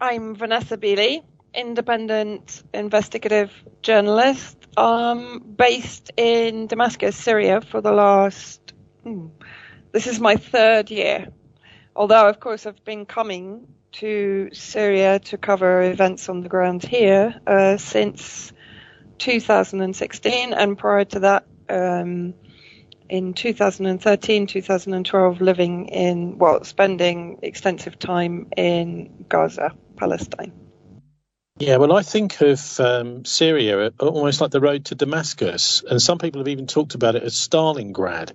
I'm Vanessa Beeley, independent investigative journalist, based in Damascus, Syria for the last, this is my third year. Although, of course, I've been coming to Syria to cover events on the ground here since 2016, and prior to that, in 2013, 2012, spending extensive time in Gaza, Palestine. Yeah, well, I think of Syria almost like the road to Damascus, and some people have even talked about it as Stalingrad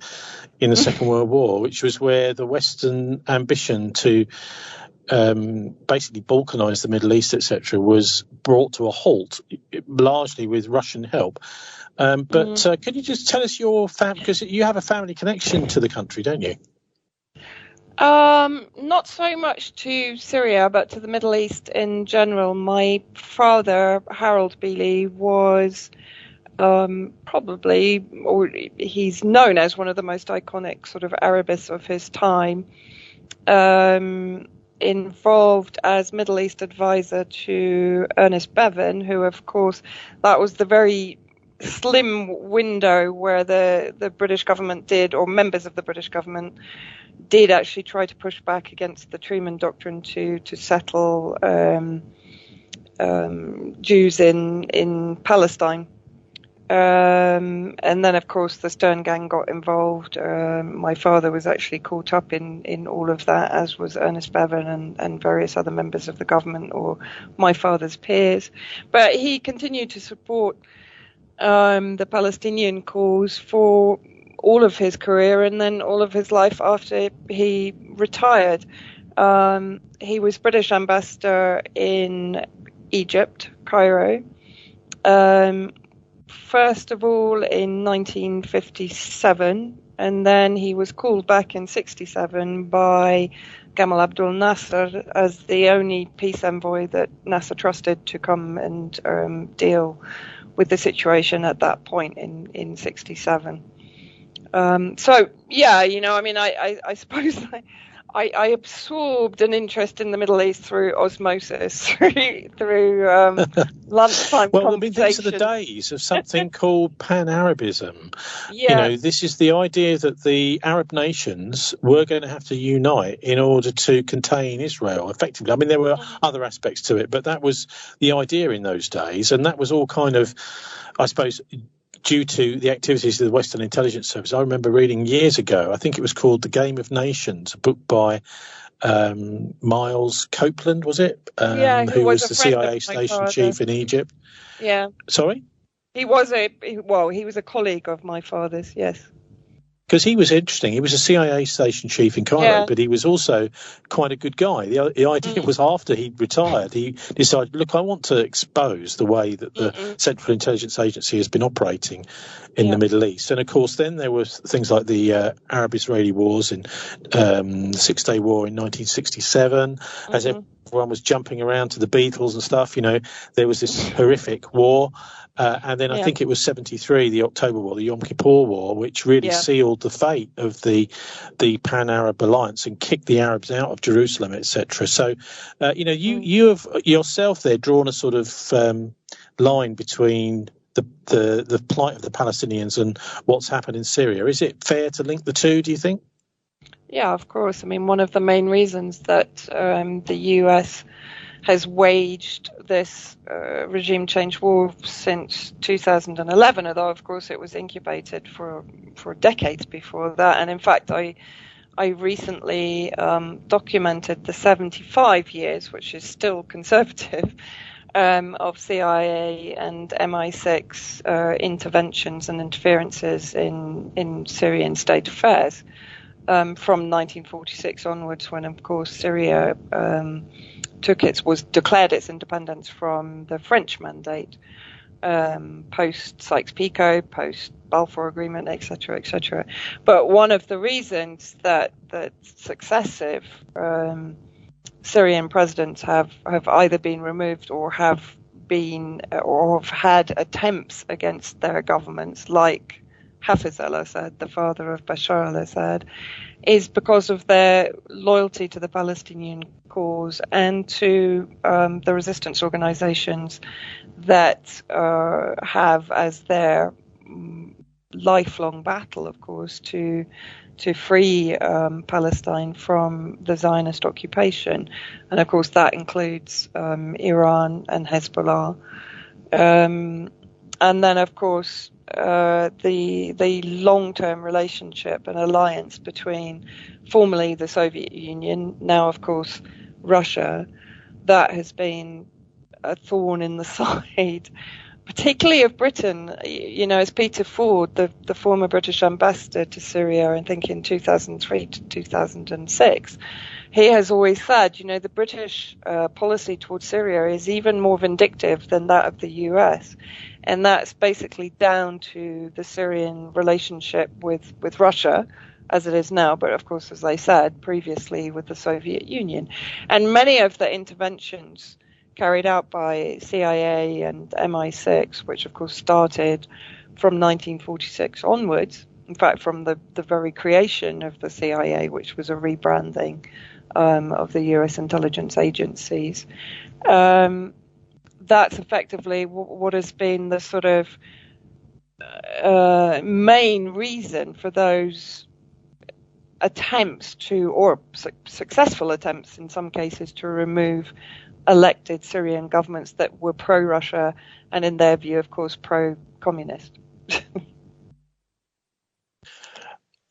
in the Second World War, which was where the Western ambition to basically balkanise the Middle East, etc., was brought to a halt, largely with Russian help. But could you just tell us your because you have a family connection to the country, don't you? Not so much to Syria, but to the Middle East in general. My father, Harold Beeley, was probably, or he's known as one of the most iconic sort of Arabists of his time, involved as Middle East advisor to Ernest Bevin, who, of course, that was the very slim window where the British government did, or members of the British government did actually try to push back against the Truman Doctrine to settle Jews in Palestine. And then, of course, the Stern Gang got involved. My father was actually caught up in all of that, as was Ernest Bevin and various other members of the government or my father's peers. But he continued to support the Palestinian cause for all of his career and then all of his life after he retired. He was British ambassador in Egypt, Cairo. First of all in 1957, and then he was called back in 1967 by Gamal Abdel Nasser as the only peace envoy that Nasser trusted to come and deal with the situation at that point in 1967. So, yeah, I suppose I absorbed an interest in the Middle East through osmosis, through lunchtime well, conversation. These are the days of something called Pan-Arabism. Yeah. This is the idea that the Arab nations were going to have to unite in order to contain Israel effectively. I mean, there were other aspects to it, but that was the idea in those days, and that was all kind of, I suppose, due to the activities of the Western Intelligence Service. I remember reading years ago, I think it was called The Game of Nations, a book by Miles Copeland, was it? Who was the CIA station chief in Egypt. Yeah. Sorry? He was a colleague of my father's, yes. Because he was interesting. He was a CIA station chief in Cairo, but he was also quite a good guy. The idea was after he retired, he decided, look, I want to expose the way that the Central Intelligence Agency has been operating in the Middle East. And, of course, then there was things like the Arab-Israeli wars in the Six-Day War in 1967, as everyone was jumping around to the Beatles and stuff. There was this horrific war. And then I think it was 1973, the October War, the Yom Kippur War, which really sealed the fate of the Pan-Arab alliance and kicked the Arabs out of Jerusalem, etc. So, you have yourself there drawn a sort of line between the plight of the Palestinians and what's happened in Syria. Is it fair to link the two, do you think? Yeah, of course. I mean, one of the main reasons that the US has waged this regime change war since 2011, although of course it was incubated for decades before that. And in fact, I recently documented the 75 years, which is still conservative, of CIA and MI6 interventions and interferences in Syrian state affairs from 1946 onwards, when of course Syria declared its independence from the French mandate, post Sykes-Picot, post Balfour Agreement, etc., etc. But one of the reasons that successive Syrian presidents have either been removed or have had attempts against their governments, like Hafez al-Assad, the father of Bashar al-Assad, is because of their loyalty to the Palestinian cause and to the resistance organizations that have as their lifelong battle, of course, to free Palestine from the Zionist occupation. And of course that includes Iran and Hezbollah. And then of course the long-term relationship and alliance between formerly the Soviet Union, now of course Russia, that has been a thorn in the side, particularly of Britain. You know, as Peter Ford, the former British ambassador to Syria, I think in 2003 to 2006, he has always said, you know, the British policy towards Syria is even more vindictive than that of the US. And that's basically down to the Syrian relationship with Russia, as it is now, but of course, as I said previously, with the Soviet Union. And many of the interventions carried out by CIA and MI6, which of course started from 1946 onwards, in fact from the very creation of the CIA, which was a rebranding of the US intelligence agencies, that's effectively what has been the sort of main reason for those attempts to, or successful attempts in some cases, to remove elected Syrian governments that were pro-Russia and, in their view, of course, pro-communist.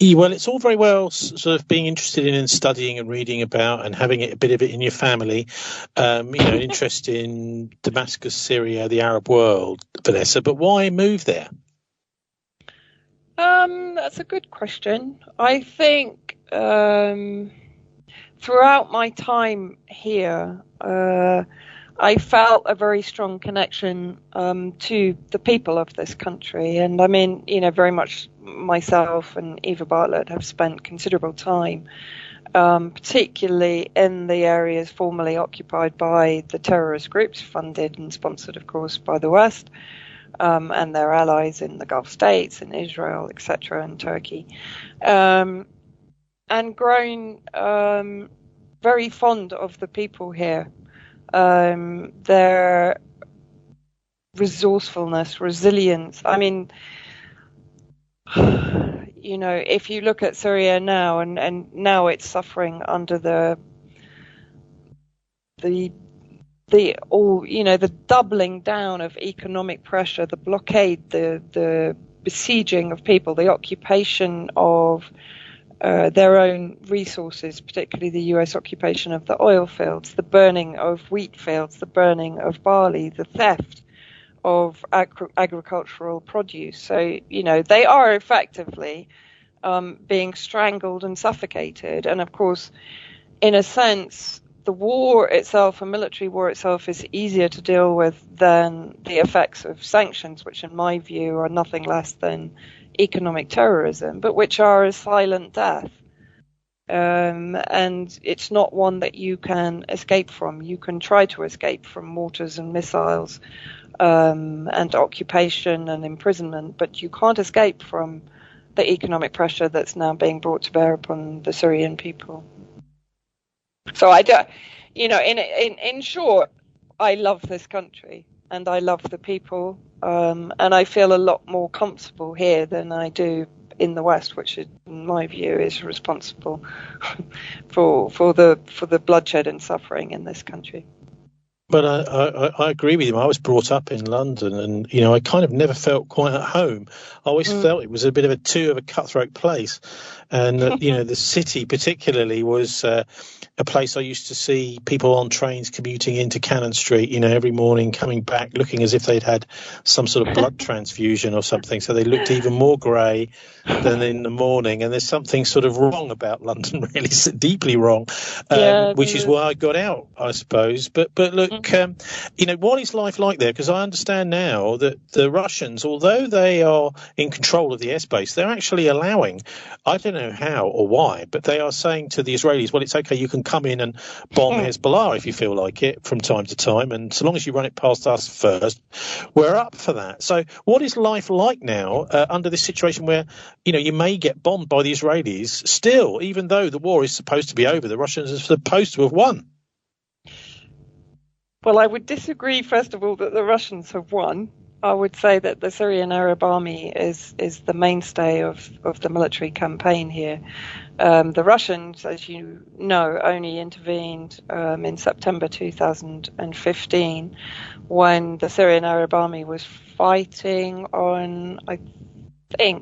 Well, it's all very well sort of being interested in and studying and reading about and having a bit of it in your family, an interest in Damascus, Syria, the Arab world, Vanessa, but why move there? That's a good question. I think throughout my time here, I felt a very strong connection to the people of this country. And I mean, very much myself and Eva Bartlett have spent considerable time, particularly in the areas formerly occupied by the terrorist groups, funded and sponsored, of course, by the West, and their allies in the Gulf states, in Israel, etc., and Turkey. And grown very fond of the people here. Their resourcefulness, resilience. I mean, if you look at Syria now, and now it's suffering under the doubling down of economic pressure, the blockade, the besieging of people, the occupation of their own resources, particularly the US occupation of the oil fields, the burning of wheat fields, the burning of barley, the theft of agricultural produce. So, they are effectively being strangled and suffocated. And of course, in a sense, the war itself, a military war itself, is easier to deal with than the effects of sanctions, which in my view are nothing less than economic terrorism, but which are a silent death. And it's not one that you can escape from. You can try to escape from mortars and missiles and occupation and imprisonment, but you can't escape from the economic pressure that's now being brought to bear upon the Syrian people. So in short, I love this country and I love the people, and I feel a lot more comfortable here than I do in the West, which in my view is responsible for the bloodshed and suffering in this country. But I agree with you. I was brought up in London, and I kind of never felt quite at home. I always felt it was a bit of a cutthroat place, and the city particularly was a place I used to see people on trains commuting into Cannon Street, every morning, coming back looking as if they'd had some sort of blood transfusion or something. So they looked even more grey than in the morning. And there's something sort of wrong about London, really, deeply wrong, which is why I got out, I suppose. But look, think, what is life like there? Because I understand now that the Russians, although they are in control of the airspace, they're actually allowing, I don't know how or why, but they are saying to the Israelis, well, it's okay, you can come in and bomb Hezbollah if you feel like it from time to time, and so long as you run it past us first, we're up for that. So what is life like now under this situation where, you may get bombed by the Israelis still, even though the war is supposed to be over, the Russians are supposed to have won? Well, I would disagree, first of all, that the Russians have won. I would say that the Syrian Arab Army is the mainstay of the military campaign here. The Russians, as you know, only intervened in September 2015 when the Syrian Arab Army was fighting on,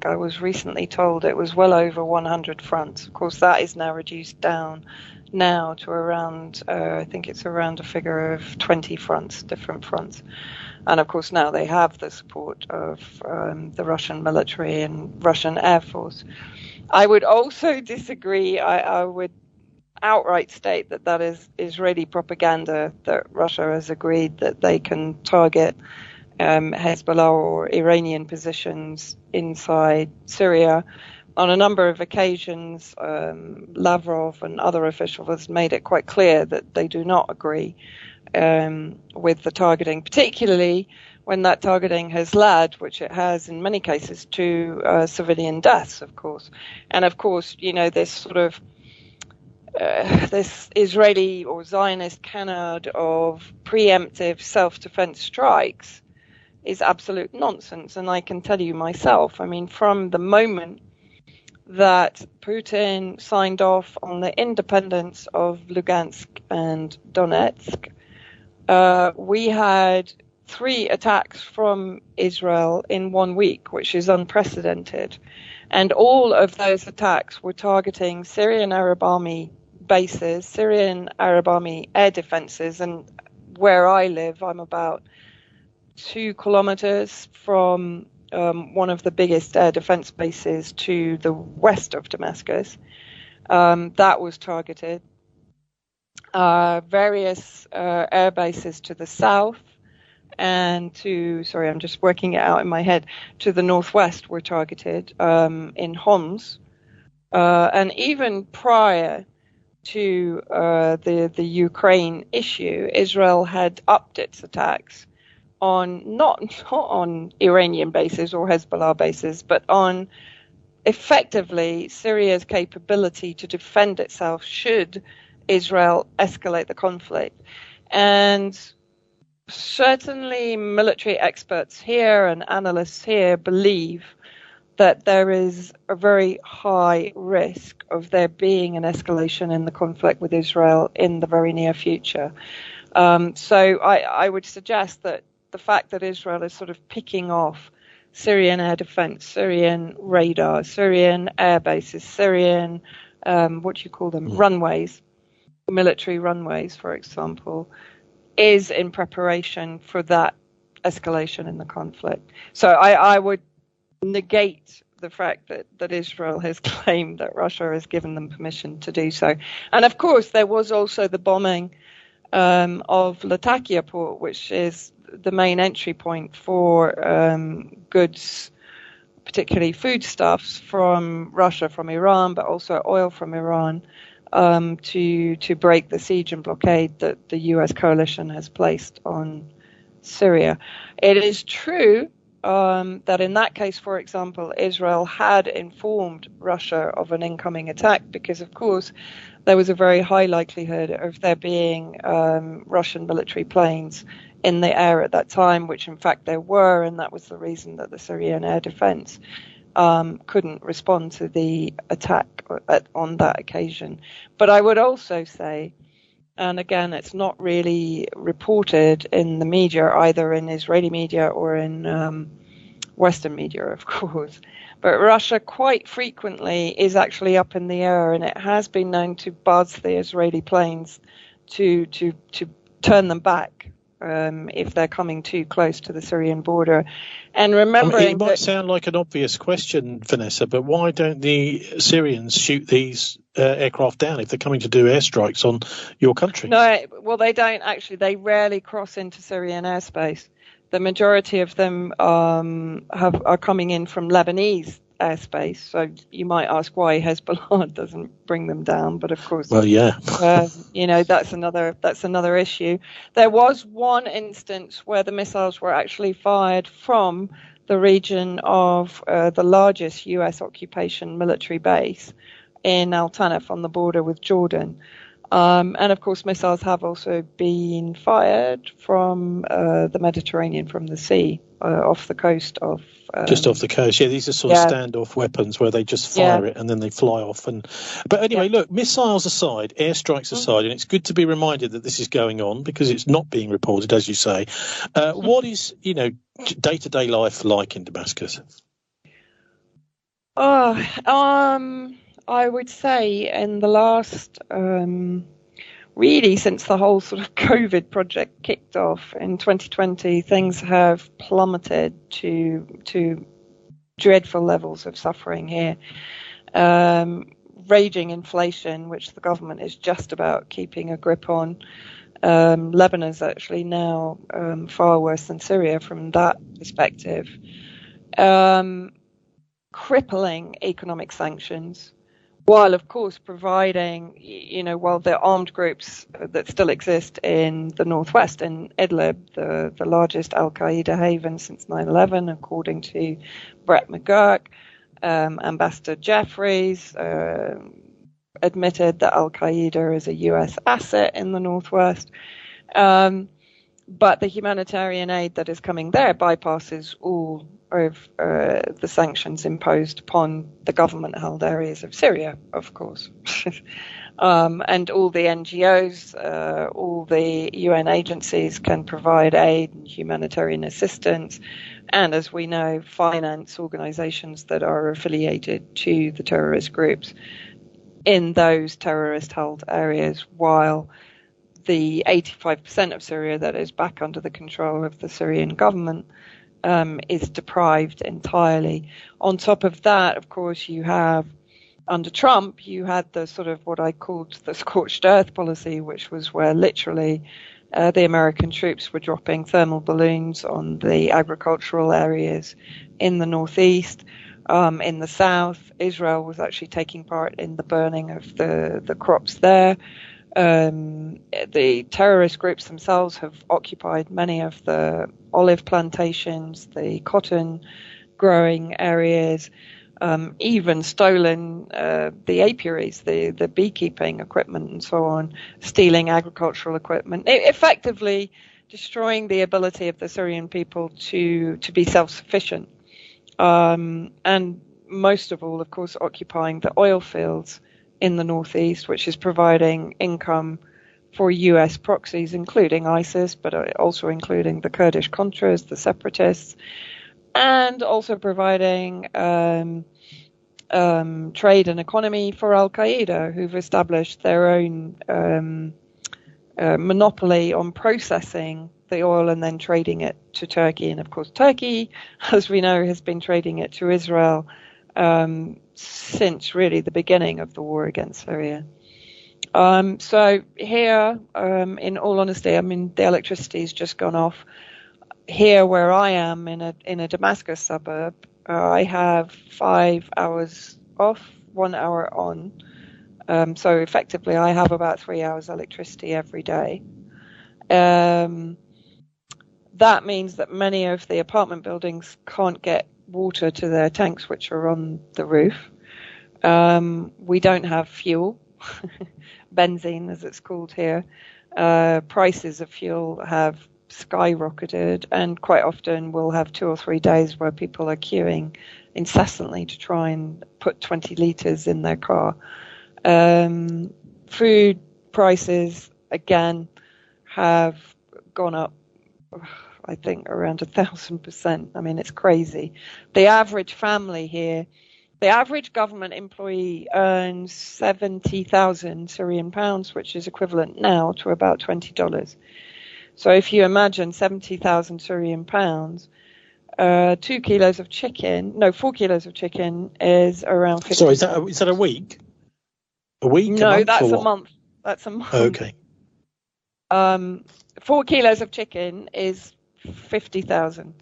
I was recently told it was well over 100 fronts. Of course, that is now reduced down now to around, I think it's around a figure of 20 fronts, different fronts. And of course, now they have the support of the Russian military and Russian Air Force. I would also disagree. I would outright state that is Israeli propaganda, that Russia has agreed that they can target Hezbollah or Iranian positions inside Syria. On a number of occasions, Lavrov and other officials have made it quite clear that they do not agree with the targeting, particularly when that targeting has led, which it has in many cases, to civilian deaths, of course. And of course, this sort of this Israeli or Zionist canard of preemptive self-defense strikes is absolute nonsense. And I can tell you myself, from the moment that Putin signed off on the independence of Lugansk and Donetsk, we had 3 attacks from Israel in 1 week, which is unprecedented. And all of those attacks were targeting Syrian Arab Army bases, Syrian Arab Army air defenses. And where I live, I'm about 2 kilometers from one of the biggest air defense bases to the west of Damascus. That was targeted. Various air bases to the south and I'm just working it out in my head, to the northwest were targeted in Homs. And even prior to the Ukraine issue, Israel had upped its attacks on not on Iranian bases or Hezbollah bases, but on effectively Syria's capability to defend itself should Israel escalate the conflict. And certainly military experts here and analysts here believe that there is a very high risk of there being an escalation in the conflict with Israel in the very near future. So I would suggest that the fact that Israel is sort of picking off Syrian air defense, Syrian radar, Syrian air bases, Syrian, runways, military runways, for example, is in preparation for that escalation in the conflict. So I would negate the fact that Israel has claimed that Russia has given them permission to do so. And of course, there was also the bombing of Latakia port, which is the main entry point for goods, particularly foodstuffs from Russia, from Iran, but also oil from Iran, to break the siege and blockade that the US coalition has placed on Syria. It is true that in that case, for example, Israel had informed Russia of an incoming attack because, of course, there was a very high likelihood of there being Russian military planes in the air at that time, which in fact there were, and that was the reason that the Syrian air defense couldn't respond to the attack on that occasion. But I would also say, and again, it's not really reported in the media, either in Israeli media or in Western media, of course, but Russia quite frequently is actually up in the air, and it has been known to buzz the Israeli planes to turn them back if they're coming too close to the Syrian border. And remembering it might sound like an obvious question, Vanessa, but why don't the Syrians shoot these aircraft down if they're coming to do airstrikes on your country? No, well, they don't actually. They rarely cross into Syrian airspace. The majority of them are coming in from Lebanese airspace. So you might ask why Hezbollah doesn't bring them down, but of course, well, yeah, that's another issue. There was one instance where the missiles were actually fired from the region of the largest U.S. occupation military base in Al Tanaf on the border with Jordan. And of course, missiles have also been fired from the Mediterranean, from the sea, off the coast of. Just off the coast, yeah. These are sort of standoff weapons where they just fire it and then they fly off. But anyway, look, missiles aside, airstrikes aside, and it's good to be reminded that this is going on because it's not being reported, as you say. What is day-to-day life like in Damascus? I would say in the last, really since the whole sort of COVID project kicked off in 2020, things have plummeted to dreadful levels of suffering here. Raging inflation, which the government is just about keeping a grip on. Lebanon is actually now far worse than Syria from that perspective. Crippling economic sanctions, while of course providing, while the armed groups that still exist in the northwest, in Idlib, the largest al-Qaeda haven since 9/11, according to Brett McGurk, Ambassador Jeffries admitted that al-Qaeda is a U.S. asset in the northwest. But the humanitarian aid that is coming there bypasses all of the sanctions imposed upon the government-held areas of Syria, of course. And all the NGOs, all the UN agencies can provide aid and humanitarian assistance, and as we know, finance organizations that are affiliated to the terrorist groups in those terrorist-held areas, while the 85% of Syria that is back under the control of the Syrian government is deprived entirely. On top of that, of course, you have, under Trump, you had the sort of what I called the scorched earth policy, which was where literally the American troops were dropping thermal balloons on the agricultural areas in the northeast. In the south, Israel was actually taking part in the burning of the crops there. The terrorist groups themselves have occupied many of the olive plantations, the cotton growing areas, even stolen the apiaries, the beekeeping equipment and so on, stealing agricultural equipment, effectively destroying the ability of the Syrian people to be self-sufficient. And most of all, of course, occupying the oil fields in the northeast, which is providing income for US proxies, including ISIS, but also including the Kurdish Contras, the separatists, and also providing trade and economy for Al-Qaeda, who've established their own monopoly on processing the oil and then trading it to Turkey. And of course, Turkey, as we know, has been trading it to Israel since really the beginning of the war against Syria. So here, in all honesty, I mean, the electricity's just gone off. Here where I am in a Damascus suburb, I have 5 hours off, 1 hour on. So effectively I have about 3 hours electricity every day. That means that many of the apartment buildings can't get water to their tanks, which are on the roof. We don't have fuel, benzene as it's called here. Prices of fuel have skyrocketed, and quite often we'll have 2 or 3 days where people are queuing incessantly to try and put 20 litres in their car. Food prices, again, have gone up, I think, around 1,000%. I mean, it's crazy. The average family here, the average government employee earns 70,000 Syrian pounds, which is equivalent now to about $20. So if you imagine 70,000 Syrian pounds, 4 kilos of chicken is around 50. Sorry, is that a week? A week? No, a month, that's or a what? month. That's a month. Okay. 4 kilos of chicken is 50,000.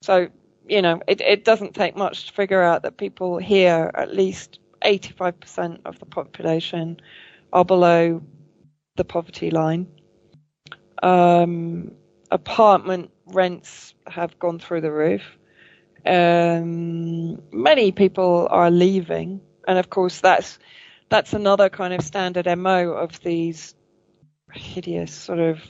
So, it doesn't take much to figure out that people here, at least 85% of the population, are below the poverty line. Apartment rents have gone through the roof. Many people are leaving. And of course, that's another kind of standard MO of these hideous sort of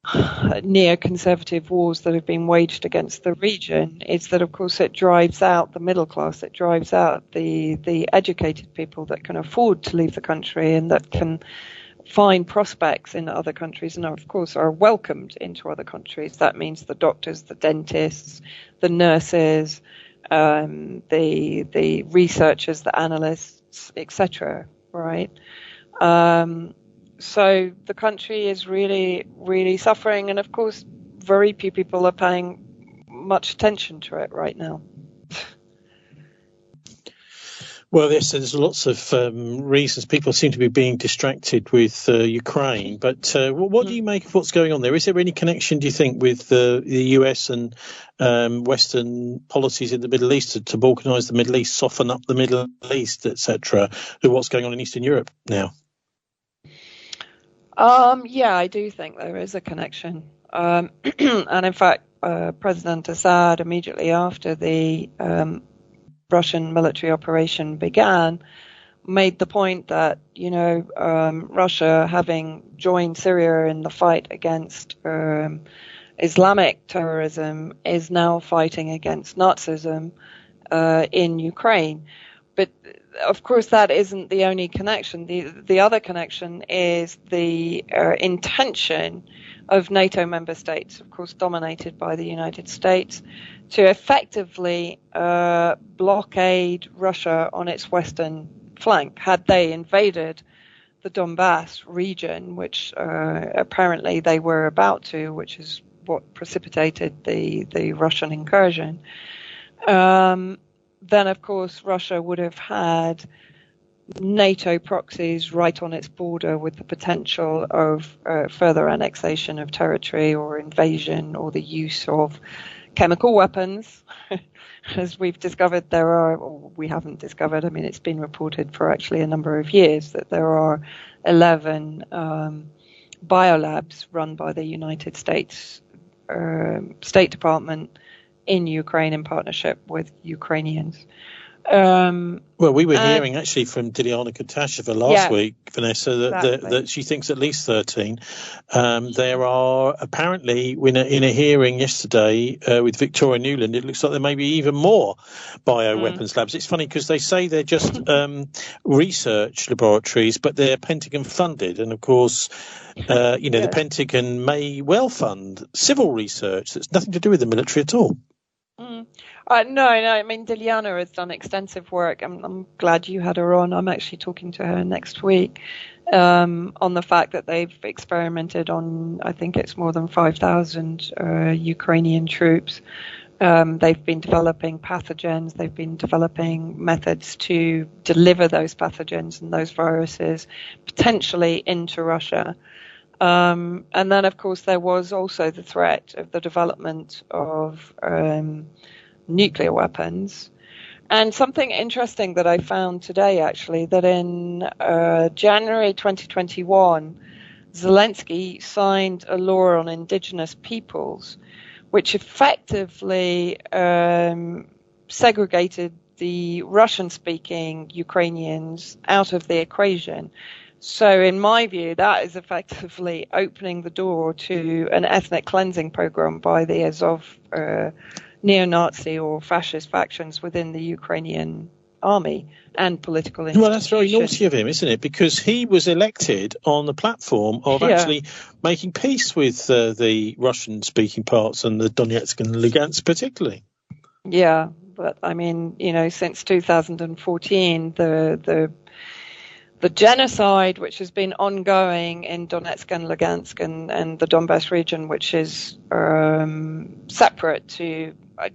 neoconservative wars that have been waged against the region, is that, of course, it drives out the middle class. It drives out the educated people that can afford to leave the country and that can find prospects in other countries and, of course, are welcomed into other countries. That means the doctors, the dentists, the nurses, the researchers, the analysts, etc. Right? So the country is really, really suffering, and of course, very few people are paying much attention to it right now. Well, yes, there's lots of reasons. People seem to be being distracted with Ukraine. But what do you make of what's going on there? Is there any connection, do you think, with the US and Western policies in the Middle East to balkanise the Middle East, soften up the Middle East, etc., to what's going on in Eastern Europe now? Yeah, I do think there is a connection. And in fact, President Azaz, immediately after the Russian military operation began, made the point that, Russia, having joined Syria in the fight against Islamic terrorism, is now fighting against Nazism in Ukraine. But of course, that isn't the only connection. The other connection is the intention of NATO member states, of course, dominated by the United States, to effectively blockade Russia on its western flank. Had they invaded the Donbass region, which apparently they were about to, which is what precipitated the Russian incursion, then, of course, Russia would have had NATO proxies right on its border, with the potential of further annexation of territory or invasion or the use of chemical weapons. As we've discovered, we haven't discovered, it's been reported for actually a number of years that there are 11 biolabs run by the United States State Department in Ukraine in partnership with Ukrainians. Well, we were hearing actually from Dilyana Kutasheva last week, Vanessa, that she thinks at least 13. There are apparently, in a hearing yesterday with Victoria Newland, it looks like there may be even more bioweapons labs. It's funny because they say they're just research laboratories, but they're Pentagon funded. And of course, the Pentagon may well fund civil research that's nothing to do with the military at all. No, Dilyana has done extensive work. I'm glad you had her on. I'm actually talking to her next week on the fact that they've experimented on, I think it's more than 5,000 Ukrainian troops. They've been developing pathogens. They've been developing methods to deliver those pathogens and those viruses potentially into Russia. And then, of course, there was also the threat of the development of nuclear weapons. And something interesting that I found today, actually, that in January 2021, Zelensky signed a law on indigenous peoples, which effectively segregated the Russian-speaking Ukrainians out of the equation. So in my view, that is effectively opening the door to an ethnic cleansing program by the Azov neo-Nazi or fascist factions within the Ukrainian army and political institutions. Well, that's very naughty of him, isn't it? Because he was elected on the platform of actually making peace with the Russian-speaking parts and the Donetsk and Lugansk particularly. Yeah, but since 2014, the genocide which has been ongoing in Donetsk and Lugansk and the Donbass region, which is separate to,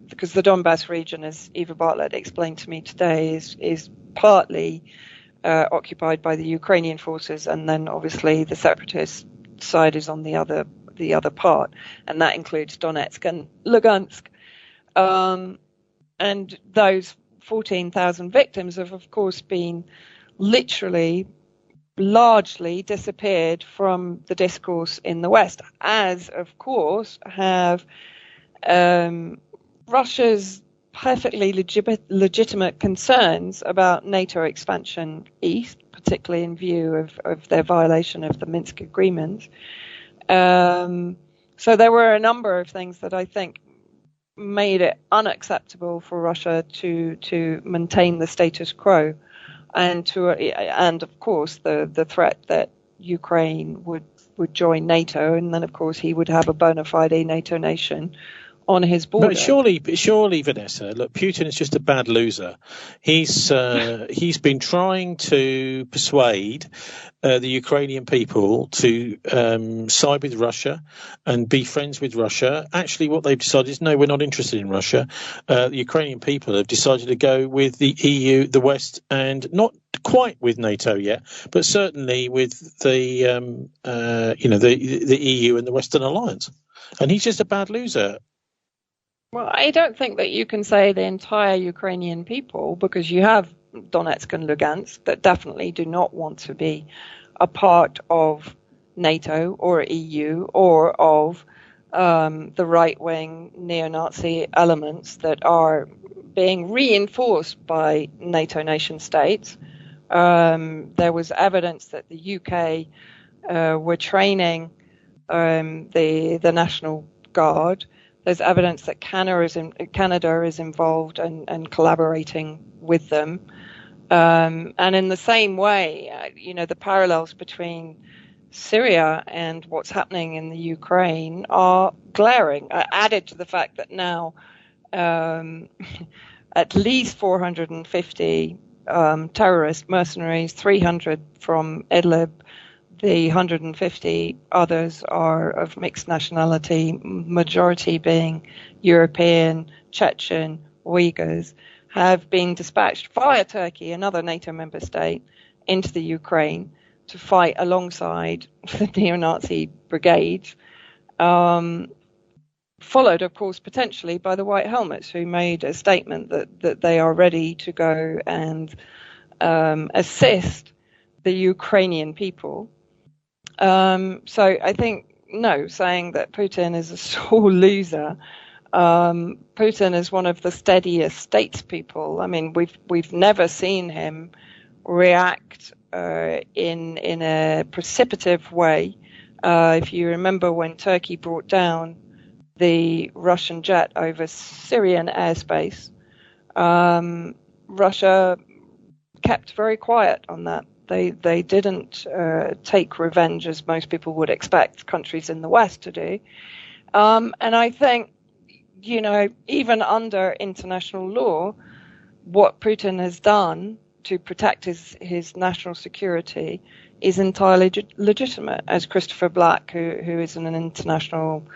because the Donbass region, as Eva Bartlett explained to me today, is partly occupied by the Ukrainian forces, and then obviously the separatist side is on the other part, and that includes Donetsk and Lugansk. And those 14,000 victims have, of course, been literally largely disappeared from the discourse in the West, as, of course, have Russia's perfectly legitimate concerns about NATO expansion east, particularly in view of their violation of the Minsk agreement. So there were a number of things that I think made it unacceptable for Russia to maintain the status quo, and of course the threat that Ukraine would join NATO, and then of course he would have a bona fide NATO nation on his border. But surely, Vanessa, look, Putin is just a bad loser. He's been trying to persuade the Ukrainian people to side with Russia and be friends with Russia. Actually, what they've decided is, no, we're not interested in Russia. The Ukrainian people have decided to go with the EU, the West, and not quite with NATO yet, but certainly with the the EU and the Western Alliance. And he's just a bad loser. Well, I don't think that you can say the entire Ukrainian people, because you have Donetsk and Lugansk that definitely do not want to be a part of NATO or EU or of the right-wing neo-Nazi elements that are being reinforced by NATO nation states. There was evidence that the UK were training the National Guard. There's evidence that Canada is involved and collaborating with them. And in the same way, the parallels between Syria and what's happening in the Ukraine are glaring, added to the fact that now at least 450 terrorist mercenaries, 300 from Idlib, the 150 others are of mixed nationality, majority being European, Chechen, Uyghurs, have been dispatched via Turkey, another NATO member state, into the Ukraine to fight alongside the neo-Nazi brigades, followed, of course, potentially by the White Helmets, who made a statement that they are ready to go and assist the Ukrainian people. So I think, no, saying that Putin is a sore loser. Putin is one of the steadiest statespeople. I mean, we've never seen him react in a precipitative way. If you remember when Turkey brought down the Russian jet over Syrian airspace, Russia kept very quiet on that. They didn't take revenge as most people would expect countries in the West to do. And I think, even under international law, what Putin has done to protect his national security is entirely legitimate, as Christopher Black, who is an international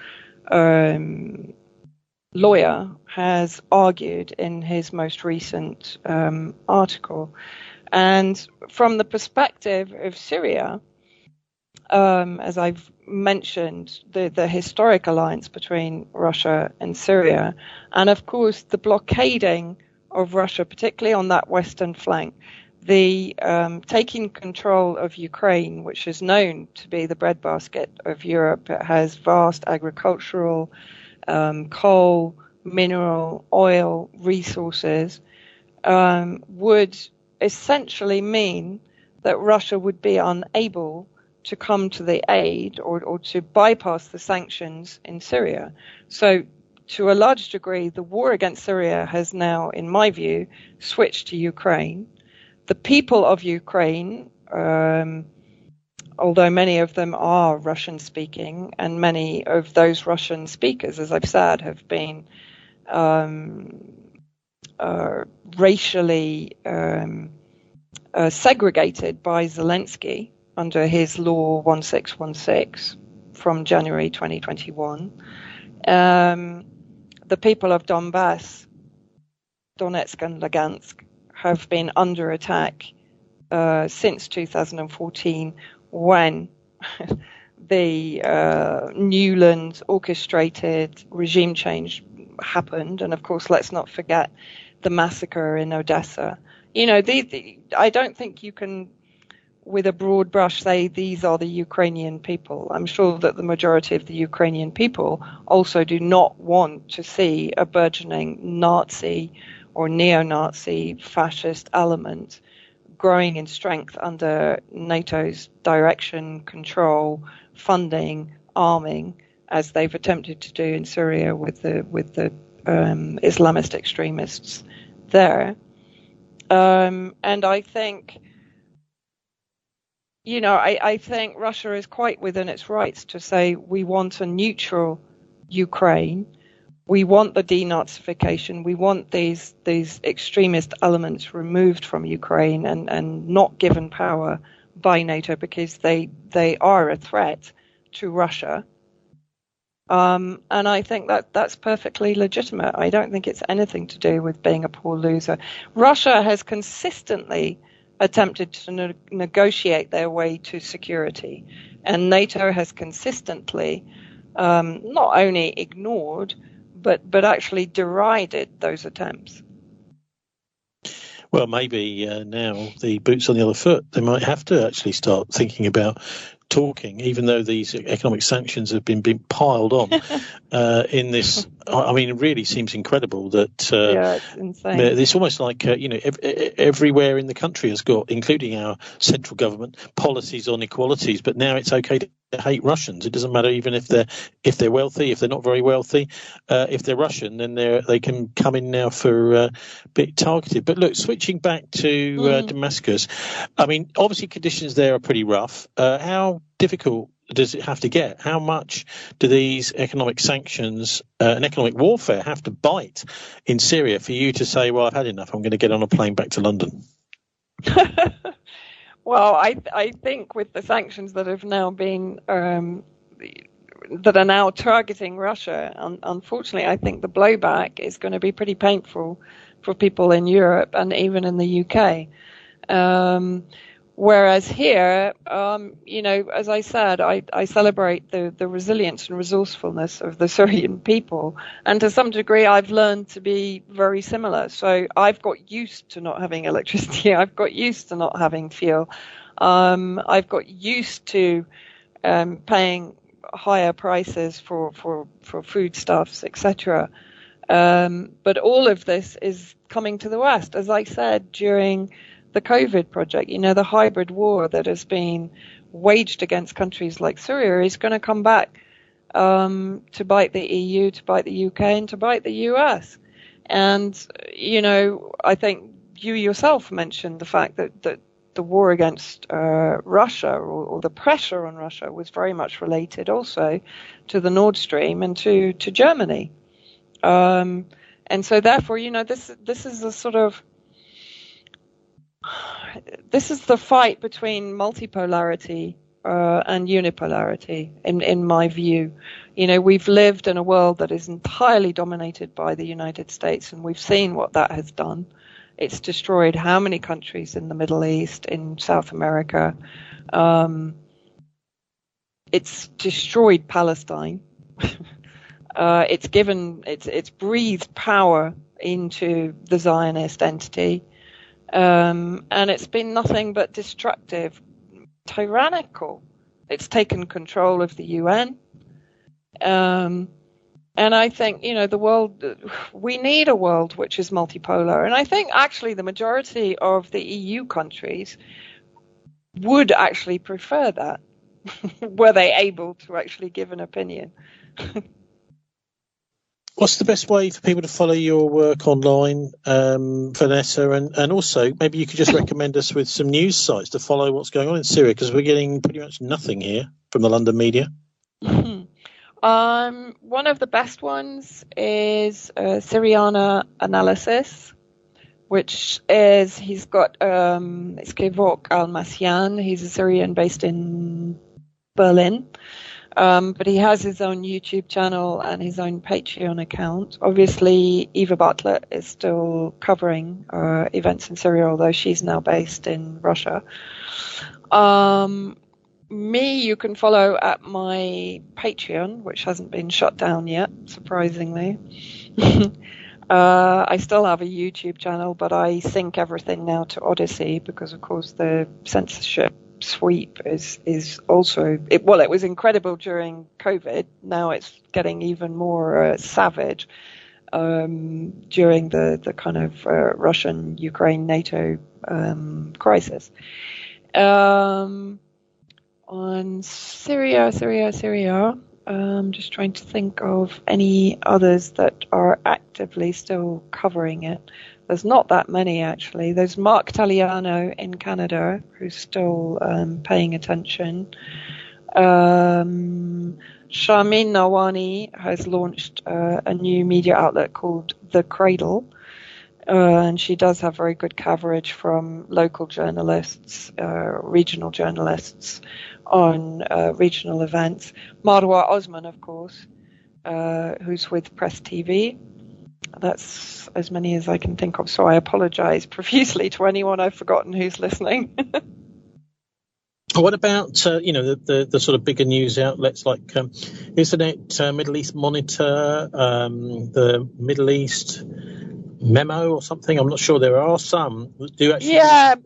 lawyer, has argued in his most recent article. And from the perspective of Syria, as I've mentioned, the historic alliance between Russia and Syria, and of course the blockading of Russia, particularly on that western flank, the taking control of Ukraine, which is known to be the breadbasket of Europe. It has vast agricultural, coal, mineral, oil resources, would essentially mean that Russia would be unable to come to the aid or to bypass the sanctions in Syria. So to a large degree, the war against Syria has now, in my view, switched to Ukraine. The people of Ukraine, although many of them are Russian speaking, and many of those Russian speakers, as I've said, have been racially segregated by Zelensky under his law 1616 from January 2021. The people of Donbass, Donetsk and Lugansk, have been under attack since 2014, when the Newland orchestrated regime change happened. And of course, let's not forget the massacre in Odessa. You know, I don't think you can, with a broad brush, say these are the Ukrainian people. I'm sure that the majority of the Ukrainian people also do not want to see a burgeoning Nazi or neo-Nazi fascist element growing in strength under NATO's direction, control, funding, arming, as they've attempted to do in Syria with the Islamist extremists there. And I think, you know, I think Russia is quite within its rights to say we want a neutral Ukraine. We want the denazification. We want these extremist elements removed from Ukraine and not given power by NATO, because they are a threat to Russia. And I think that's perfectly legitimate. I don't think it's anything to do with being a poor loser. Russia has consistently attempted to negotiate their way to security, and NATO has consistently not only ignored but actually derided those attempts. Well, maybe now the boot's on the other foot. They might have to actually start thinking about talking, even though these economic sanctions have been piled on in this. I mean, it really seems incredible that it's insane. It's almost like everywhere in the country has got, including our central government, policies on equalities. But now it's okay to hate Russians. It doesn't matter even if they're wealthy, if they're not very wealthy. If they're Russian, then they can come in now for bit targeted. But look, switching back to Damascus, I mean, obviously conditions there are pretty rough. How difficult does it have to get? How much do these economic sanctions and economic warfare have to bite in Syria for you to say, well, I've had enough, I'm going to get on a plane back to London? Well, I think with the sanctions that have now been that are now targeting Russia, unfortunately, I think the blowback is going to be pretty painful for people in Europe and even in the UK. Whereas here, as I said, I celebrate the resilience and resourcefulness of the Syrian people. And to some degree, I've learned to be very similar. So I've got used to not having electricity. I've got used to not having fuel. I've got used to paying higher prices for foodstuffs, etc. But all of this is coming to the West. As I said during the COVID project, the hybrid war that has been waged against countries like Syria is going to come back to bite the EU, to bite the UK, and to bite the US. And, I think you yourself mentioned the fact that the war against Russia or the pressure on Russia was very much related also to the Nord Stream and to Germany. And so therefore, this is a sort of this is the fight between multipolarity and unipolarity, in my view. We've lived in a world that is entirely dominated by the United States, and we've seen what that has done. It's destroyed how many countries in the Middle East, in South America. It's destroyed Palestine. It's breathed power into the Zionist entity. And it's been nothing but destructive, tyrannical. It's taken control of the UN. And I think, the world, we need a world which is multipolar. And I think actually the majority of the EU countries would actually prefer that, were they able to actually give an opinion. What's the best way for people to follow your work online, Vanessa? And also, maybe you could just recommend us with some news sites to follow what's going on in Syria, because we're getting pretty much nothing here from the London media. One of the best ones is Syriana Analysis, which is, he's got, it's Kevok Al-Masyan. He's a Syrian based in Berlin. But he has his own YouTube channel and his own Patreon account. Obviously, Eva Bartlett is still covering events in Syria, although she's now based in Russia. Me, you can follow at my Patreon, which hasn't been shut down yet, surprisingly. I still have a YouTube channel, but I sync everything now to Odyssey because, of course, the censorship sweep is also, it was incredible during COVID. Now it's getting even more savage during the kind of Russian-Ukraine NATO crisis. On Syria, I'm just trying to think of any others that are actively still covering it. There's not that many, actually. There's Mark Taliano in Canada, who's still paying attention. Sharmin Nawani has launched a new media outlet called The Cradle. And she does have very good coverage from local journalists, regional journalists on regional events. Marwa Osman, of course, who's with Press TV. That's as many as I can think of, so I apologize profusely to anyone I've forgotten who's listening. What about, the sort of bigger news outlets like, isn't it Middle East Monitor, the Middle East Memo or something? I'm not sure. There are some that do actually. Yeah,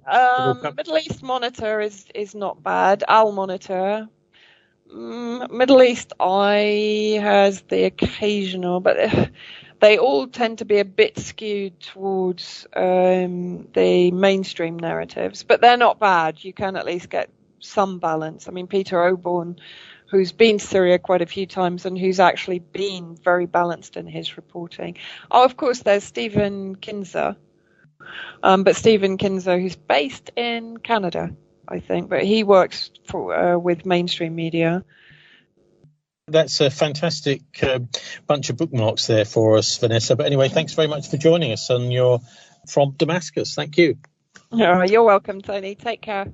Middle East Monitor is not bad. Al Monitor. Middle East Eye has the occasional, but they all tend to be a bit skewed towards the mainstream narratives, but they're not bad. You can at least get some balance. I mean, Peter Oborn, who's been to Syria quite a few times and who's actually been very balanced in his reporting. Oh, of course, there's Stephen Kinzer, but Stephen Kinzer, who's based in Canada, I think, but he works with mainstream media. That's a fantastic bunch of bookmarks there for us, Vanessa. But anyway, thanks very much for joining us from Damascus. Thank you. You're welcome, Tony. Take care.